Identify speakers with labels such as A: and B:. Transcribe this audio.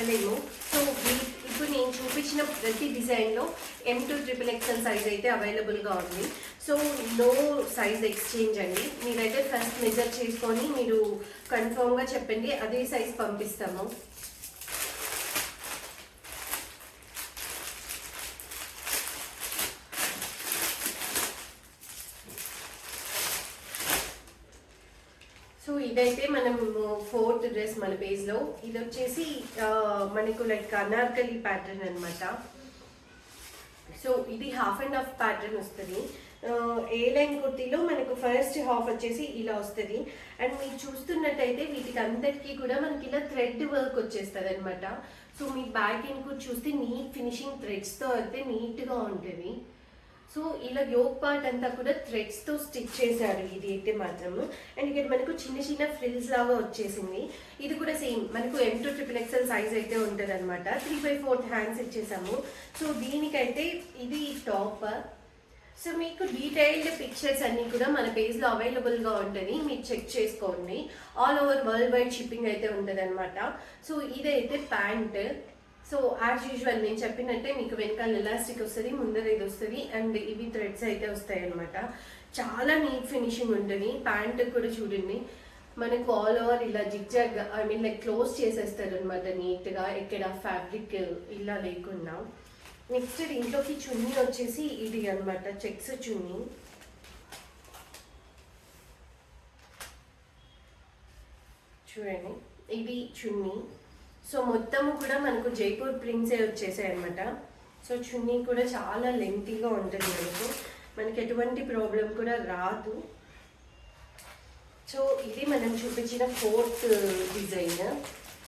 A: చెప్పలేము. సో ఇప్పుడు నేను చూపించిన ప్రతి డిజైన్లో M2XXL సైజ్ అయితే అవైలబుల్గా ఉంది. సో నో సైజ్ ఎక్స్చేంజ్ అండి. మీరైతే ఫస్ట్ మెజర్ చేసుకొని మీరు కన్ఫర్మ్గా చెప్పండి, అదే సైజ్ పంపిస్తాము. సో ఇదైతే మనం 4th డ్రెస్ మన పేజ్లో. ఇది వచ్చేసి మనకు లైక్ అనార్కలి ప్యాటర్న్ అనమాట. సో ఇది హాఫ్ అండ్ హాఫ్ ప్యాటర్న్ వస్తుంది. ఏ లైన్ కుర్తీలో మనకు ఫస్ట్ హాఫ్ వచ్చేసి ఇలా వస్తుంది. అండ్ మీరు చూస్తున్నట్టయితే వీటికి అందరికీ కూడా మనకి ఇలా థ్రెడ్ వర్క్ వచ్చేస్తుంది అనమాట. సో మీ బ్యాక్ ఎండ్ కూడా చూస్తే నీట్ ఫినిషింగ్ థ్రెడ్స్తో అయితే నీట్గా ఉంటుంది. సో ఇలా యోక్ పార్ట్ అంతా కూడా థ్రెడ్స్తో స్టిచ్ చేశారు ఇది అయితే మాత్రము. అండ్ ఇక్కడ మనకు చిన్న చిన్న ఫ్రిల్స్ లాగా వచ్చేసింది. ఇది కూడా సేమ్ మనకు M2XXL సైజ్ అయితే ఉంటుంది అనమాట. 3/4 హ్యాండ్స్ ఇచ్చేసాము. సో దీనికైతే ఇది టాప్. సో మీకు డీటెయిల్డ్ పిక్చర్స్ అన్నీ కూడా మన పేజ్లో అవైలబుల్గా ఉంటుంది, మీరు చెక్ చేసుకోండి. All over world wide shipping అయితే ఉంటుంది అనమాట. సో ఇదైతే ప్యాంట్. సో యాజ్ యూజువల్ నేను చెప్పినట్టే మీకు వెనకాల ఎలాస్టిక్ వస్తుంది, ముందర ఇది వస్తుంది, అండ్ ఇవి థ్రెడ్స్ అయితే వస్తాయి అనమాట. చాలా నీట్ ఫినిషింగ్ ఉంటుంది. ప్యాంట్ కూడా చూడండి మనకు ఆల్ ఓవర్ ఇలా జిగ్జాగ్ లైక్ క్లోజ్ చేసేస్తారు అనమాట నీట్గా, ఎక్కడ ఫ్యాబ్రిక్ ఇలా లేకుండా. నెక్స్ట్ దీంట్లోకి చున్నీ వచ్చేసి ఇది అనమాట, చెక్స్ చున్నీ. చూడండి ఇది చున్నీ. సో మొత్తము కూడా మనకు జైపూర్ ప్రింట్సే వచ్చేసాయి అనమాట. సో చున్నీ కూడా చాలా లెంతీగా ఉంటుంది, మనకి ఎటువంటి ప్రాబ్లం కూడా రాదు. సో ఇది మనం చూపించిన 4th డిజైన్.